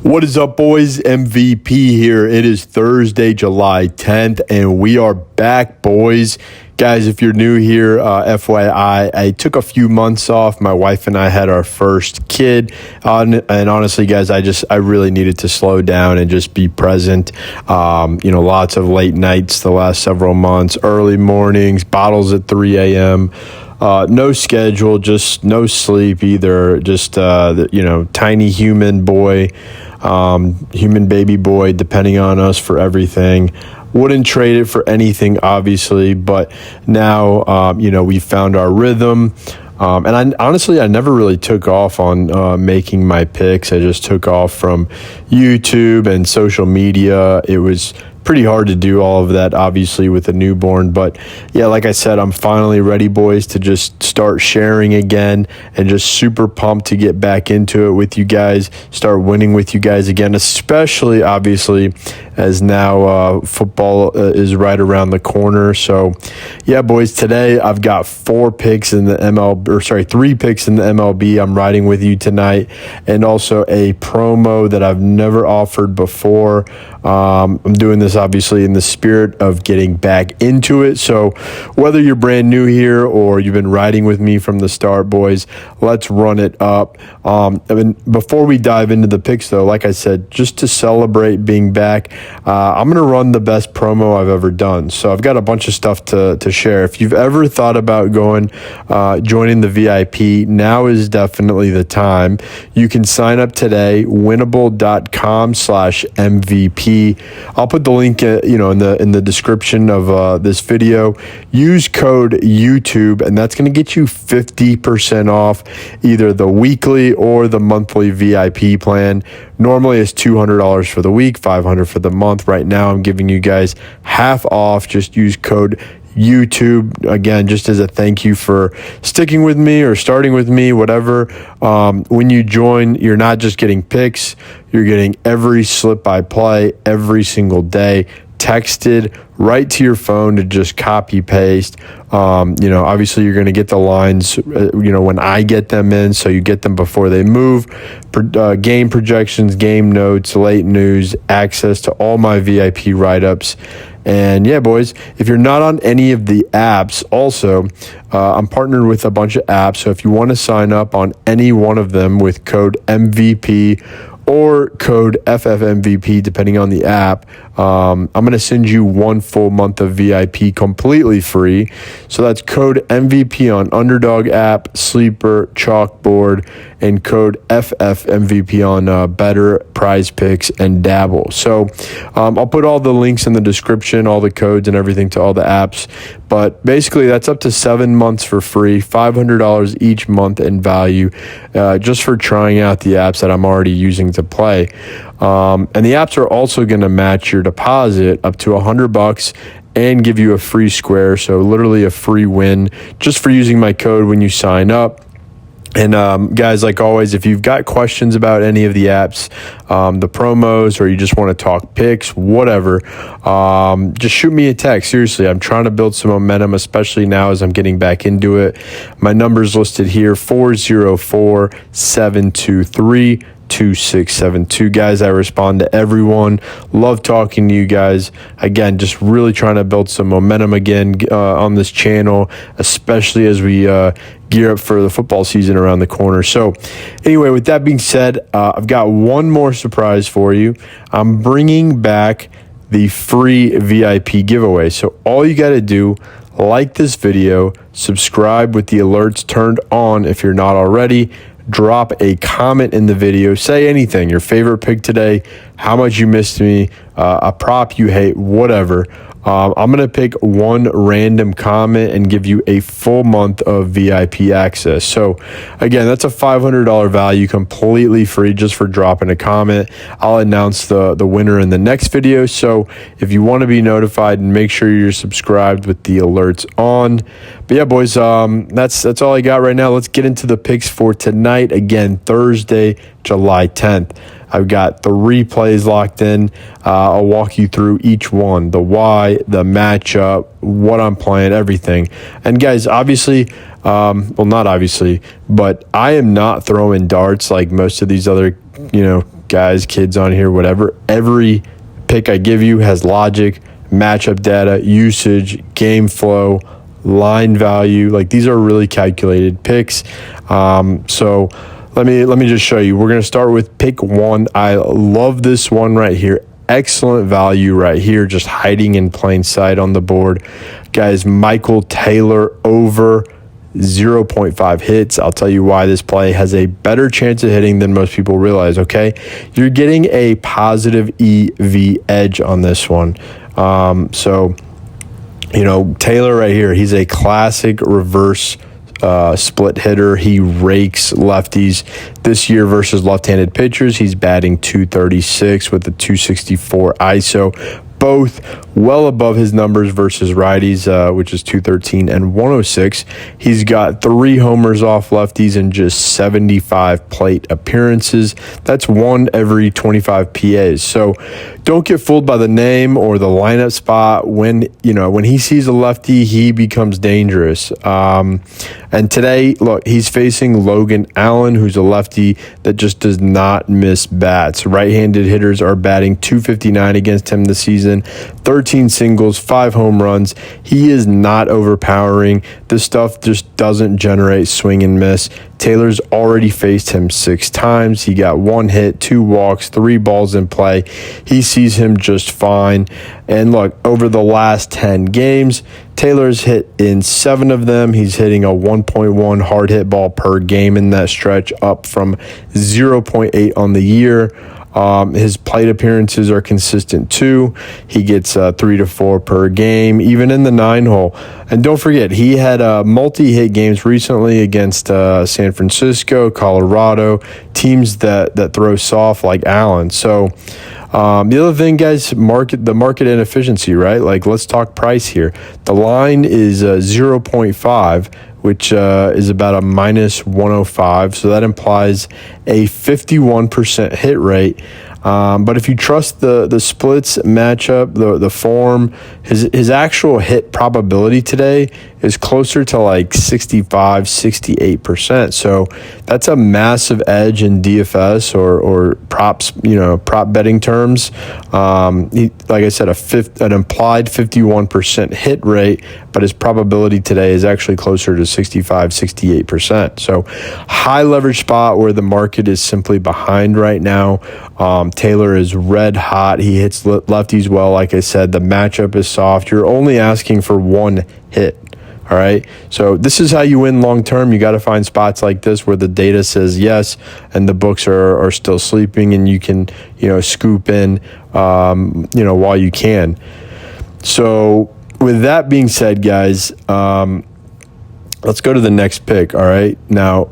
What is up, boys? MVP here. It is Thursday, July 10th, and we are back, boys. Guys, if you're new here, FYI, I took a few months off. My wife and I had our first kid, and honestly, guys, I really needed to slow down and just be present. Lots of late nights the last several months, early mornings, bottles at 3 a.m., no schedule, just no sleep either. Just tiny human boy, human baby boy, depending on us for everything. Wouldn't trade it for anything, obviously, but now we found our rhythm. And I never really took off on making my picks. I just took off from YouTube and social media. It was pretty hard to do all of that, obviously, with a newborn. But yeah, like I said, I'm finally ready, boys, to just start sharing again and just super pumped to get back into it with you guys, start winning with you guys again, especially, obviously, as now football is right around the corner. So yeah, boys, today I've got 3 picks in the MLB. I'm riding with you tonight, and also a promo that I've never offered before. I'm doing this obviously in the spirit of getting back into it. So whether you're brand new here or you've been riding with me from the start, boys, let's run it up. Before we dive into the picks, though, like I said, just to celebrate being back, I'm going to run the best promo I've ever done. So I've got a bunch of stuff to share. If you've ever thought about joining the VIP, now is definitely the time. You can sign up today, winnable.com/MVP. I'll put the link in the description of this video. Use code YouTube, and that's going to get you 50% off either the weekly or the monthly VIP plan. Normally it's $200 for the week, $500 for the month. Right now I'm giving you guys half off. Just use code YouTube, again, just as a thank you for sticking with me or starting with me, whatever. When you join, you're not just getting picks, you're getting every slip I play every single day, texted right to your phone to just copy paste. Obviously you're going to get the lines, when I get them in, so you get them before they move. Game projections, game notes, late news, access to all my VIP write-ups. And yeah, boys, if you're not on any of the apps, also, I'm partnered with a bunch of apps. So if you want to sign up on any one of them with code MVP or code FFMVP, depending on the app, I'm going to send you 1 full month of VIP completely free. So that's code MVP on Underdog app, Sleeper, Chalkboard, and code FFMVP on Better, Prizepicks, and Dabble. So I'll put all the links in the description, all the codes and everything to all the apps. But basically, that's up to 7 months for free, $500 each month in value, just for trying out the apps that I'm already using to play. And the apps are also going to match your deposit up to $100 and give you a free square. So literally a free win just for using my code when you sign up. And guys, like always, if you've got questions about any of the apps, the promos, or you just want to talk picks, whatever, just shoot me a text. Seriously, I'm trying to build some momentum, especially now as I'm getting back into it. My number's listed here, 404-723-2672. Guys, I respond to everyone. Love talking to you guys. Again, just really trying to build some momentum again on this channel, especially as we gear up for the football season around the corner. So anyway, with that being said, I've got one more surprise for you. I'm bringing back the free VIP giveaway. So all you got to do, like this video, subscribe with the alerts turned on if you're not already, drop a comment in the video, say anything, your favorite pick today, how much you missed me, a prop you hate, whatever. I'm going to pick one random comment and give you a full month of VIP access. So again, that's a $500 value, completely free, just for dropping a comment. I'll announce the winner in the next video. So if you want to be notified, and make sure you're subscribed with the alerts on. But yeah, boys, that's all I got right now. Let's get into the picks for tonight. Again, Thursday, July 10th. I've got 3 plays locked in. I'll walk you through each one, the why, the matchup, what I'm playing, everything. And guys, obviously, well, not obviously, but I am not throwing darts like most of these other, guys, kids on here, whatever. Every pick I give you has logic, matchup data, usage, game flow, line value. Like, these are really calculated picks. So let me just show you. We're going to start with pick 1. I love this one right here. Excellent value right here, just hiding in plain sight on the board. Guys, Michael Taylor over 0.5 hits. I'll tell you why this play has a better chance of hitting than most people realize, okay? You're getting a positive EV edge on this one. So, you know, Taylor right here, he's a classic reverse split hitter. He rakes lefties. This year versus left-handed pitchers, he's batting .236 with a .264 ISO. Both well above his numbers versus righties, which is .213 and 106. He's got 3 homers off lefties in just 75 plate appearances. That's 1 every 25 PAs. So don't get fooled by the name or the lineup spot. When he sees a lefty, he becomes dangerous. And today, look, he's facing Logan Allen, who's a lefty that just does not miss bats. Right-handed hitters are batting .259 against him this season. 13 singles, 5 home runs. He is not overpowering. This stuff just doesn't generate swing and miss. Taylor's already faced him 6 times. He got 1 hit, 2 walks, 3 balls in play. He sees him just fine. And look, over the last 10 games, Taylor's hit in 7 of them. He's hitting a 1.1 hard hit ball per game in that stretch, up from 0.8 on the year. His plate appearances are consistent too. He gets 3 to 4 per game, even in the 9-hole. And don't forget, he had multi-hit games recently against San Francisco, Colorado, teams that throw soft like Allen. So the other thing, guys, the market inefficiency, right? Like, let's talk price here. The line is 0.5, which is about a minus 105. So that implies a 51% hit rate. But if you trust the splits matchup, the form, his actual hit probability today is closer to like 65, 68%. So that's a massive edge in DFS or props, prop betting terms. Like I said, an implied 51% hit rate, but his probability today is actually closer to 65, 68%. So high leverage spot where the market is simply behind right now. Taylor is red hot. He hits lefties well. Like I said, the matchup is soft. You're only asking for 1 hit. All right. So this is how you win long term. You got to find spots like this where the data says yes and the books are still sleeping, and you can, scoop in, while you can. So with that being said, guys, let's go to the next pick. All right. Now,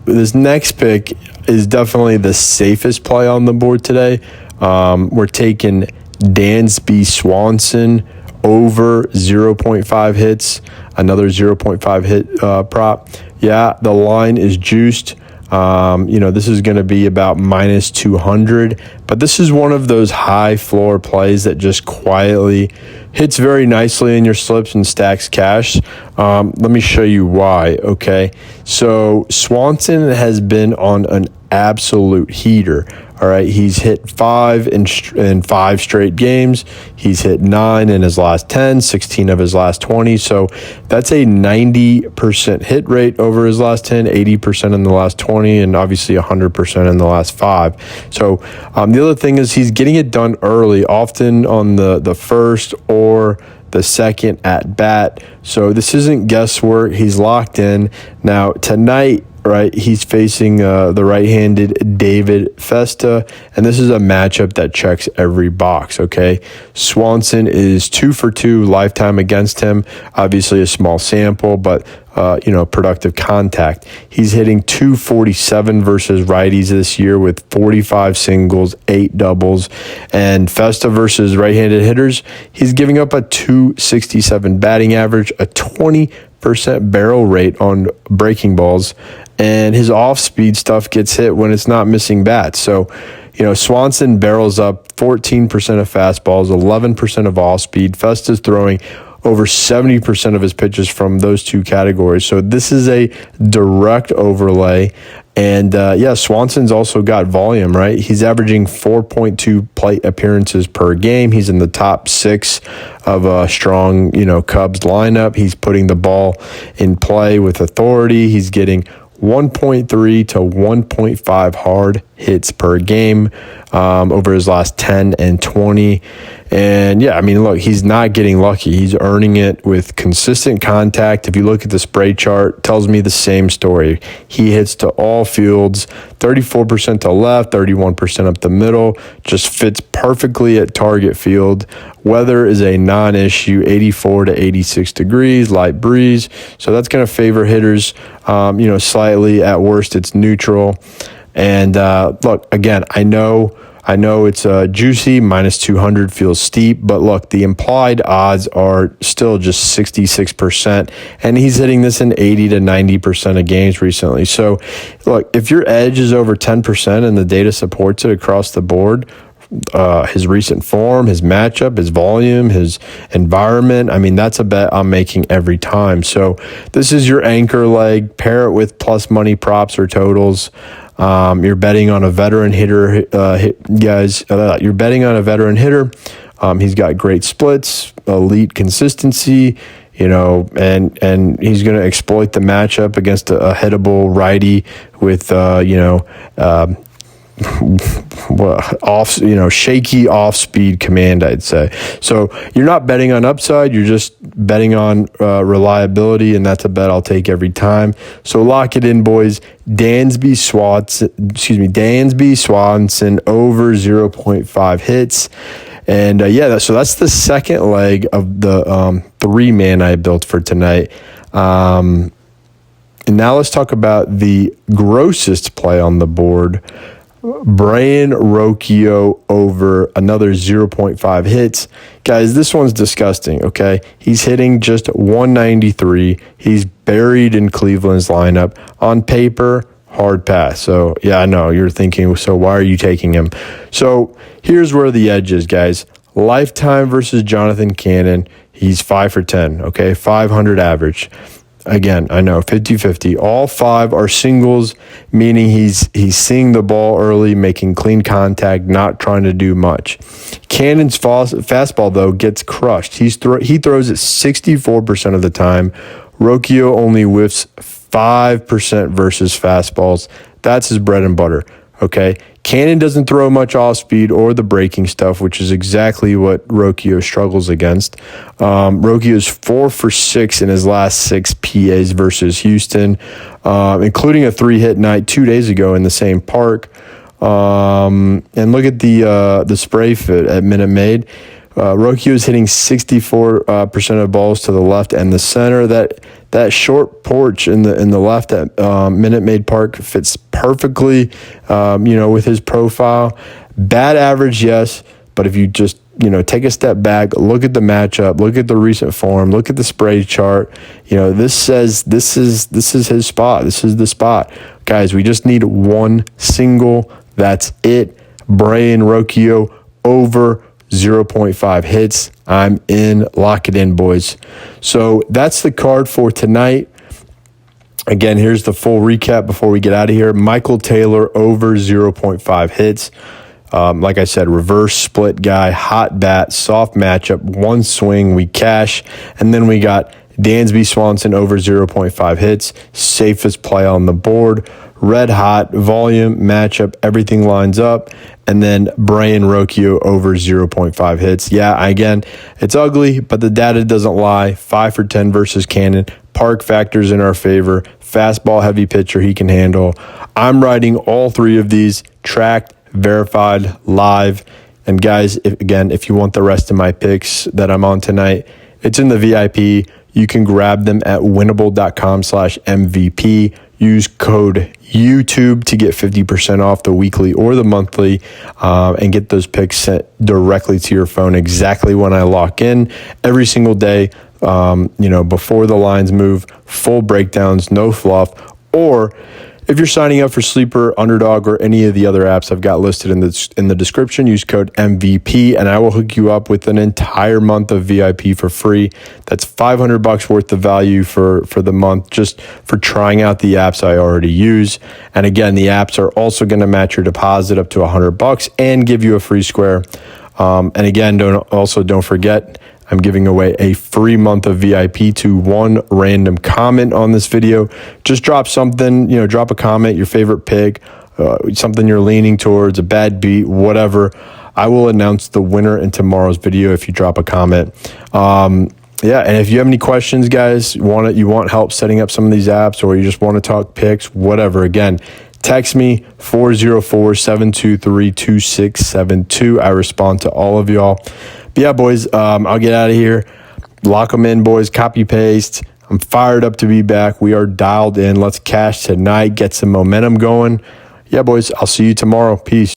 this next pick is definitely the safest play on the board today. We're taking Dansby Swanson over 0.5 hits, another 0.5 hit prop. Yeah, the line is juiced. This is going to be about minus 200, but this is one of those high floor plays that just quietly hits very nicely in your slips and stacks cash. Let me show you why, okay? So Swanson has been on an absolute heater. All right, he's hit 5 in 5 straight games. He's hit 9 in his last 10, 16 of his last 20. So that's a 90% hit rate over his last 10, 80% in the last 20, and obviously 100% in the last 5. So the other thing is he's getting it done early, often on the first or the second at bat. So this isn't guesswork. He's locked in. Now, tonight, right, he's facing the right-handed David Festa, and this is a matchup that checks every box, okay? Swanson is 2 for 2 lifetime against him. Obviously a small sample, but productive contact. He's hitting .247 versus righties this year with 45 singles, 8 doubles. And Festa versus right-handed hitters, he's giving up a .267 batting average, a 20% barrel rate on breaking balls, and his off-speed stuff gets hit when it's not missing bats. So, Swanson barrels up 14% of fastballs, 11% of off-speed. Festa's throwing over 70% of his pitches from those two categories. So this is a direct overlay. And Swanson's also got volume, right? He's averaging 4.2 plate appearances per game. He's in the top 6 of a strong, Cubs lineup. He's putting the ball in play with authority. He's getting 1.3 to 1.5 hard hits per game over his last 10 and 20. And look, he's not getting lucky. He's earning it with consistent contact. If you look at the spray chart, it tells me the same story. He hits to all fields, 34% to left, 31% up the middle, just fits perfectly at target field. Weather is a non-issue, 84 to 86 degrees, light breeze. So that's going to favor hitters, slightly. At worst, it's neutral. And look, again, I know it's juicy, minus 200 feels steep, but look, the implied odds are still just 66%, and he's hitting this in 80 to 90% of games recently. So look, if your edge is over 10% and the data supports it across the board, his recent form, his matchup, his volume, his environment, that's a bet I'm making every time. So this is your anchor leg. Pair it with plus money props or totals. You're betting on a veteran hitter, guys. You're betting on a veteran hitter. He's got great splits, elite consistency, and he's going to exploit the matchup against a hittable righty with, shaky off-speed command, I'd say. So you're not betting on upside, you're just betting on reliability, and that's a bet I'll take every time. So lock it in, boys. Dansby Swanson over 0.5 hits. And so that's the second leg of the 3-man I built for tonight. And now let's talk about the grossest play on the board. Brayan Rocchio over another 0.5 hits. Guys, this one's disgusting, okay? He's hitting just 193. He's buried in Cleveland's lineup. On paper, hard pass. So, I know you're thinking, so why are you taking him? So, here's where the edge is, guys. Lifetime versus Jonathan Cannon. He's 5 for 10, okay? 500 average. Again, I know, 50-50. All 5 are singles, meaning he's seeing the ball early, making clean contact, not trying to do much. Cannon's fastball, though, gets crushed. He throws it 64% of the time. Rocchio only whiffs 5% versus fastballs. That's his bread and butter, okay? Cannon doesn't throw much off speed or the breaking stuff, which is exactly what Rocchio struggles against. Rocchio is 4 for 6 in his last 6 PAs versus Houston, including a 3-hit night 2 days ago in the same park. And look at the spray fit at Minute Maid. Rocchio is hitting 64% of balls to the left and the center. That short porch in the left at Minute Maid Park fits perfectly, with his profile. Bad average, yes, but if you just take a step back, look at the matchup, look at the recent form, look at the spray chart. This says this is his spot. This is the spot, guys. We just need one single. That's it. Brayan Rocchio over 0.5 hits. I'm in. Lock it in, boys. So that's the card for tonight. Again, here's the full recap before we get out of here. Michael Taylor over 0.5 hits. Like I said, reverse split guy, hot bat, soft matchup, one swing, we cash. And then we got Dansby Swanson over 0.5 hits, safest play on the board. Red hot, volume, matchup, everything lines up. And then Brayan Rocchio over 0.5 hits. Yeah, again, it's ugly, but the data doesn't lie. 5 for 10 versus Cannon. Park factors in our favor. Fastball heavy pitcher he can handle. I'm riding all 3 of these, tracked, verified, live. And guys, if you want the rest of my picks that I'm on tonight, it's in the VIP. You can grab them at winnable.com/MVP. Use code YouTube to get 50% off the weekly or the monthly, and get those picks sent directly to your phone exactly when I lock in every single day. Before the lines move, full breakdowns, no fluff. Or If you're signing up for Sleeper, Underdog, or any of the other apps I've got listed in the description, use code MVP, and I will hook you up with an entire month of VIP for free. That's $500 worth of value for the month, just for trying out the apps I already use. And again, the apps are also going to match your deposit up to $100 and give you a free square. And again, don't forget, I'm giving away a free month of VIP to one random comment on this video. Just drop something, drop a comment, your favorite pick, something you're leaning towards, a bad beat, whatever. I will announce the winner in tomorrow's video if you drop a comment. Yeah, and if you have any questions, guys, you want help setting up some of these apps, or you just want to talk picks, whatever, again, text me 404-723-2672. I respond to all of y'all. But yeah, boys, I'll get out of here. Lock them in, boys. Copy paste. I'm fired up to be back. We are dialed in. Let's cash tonight. Get some momentum going. Yeah, boys, I'll see you tomorrow. Peace.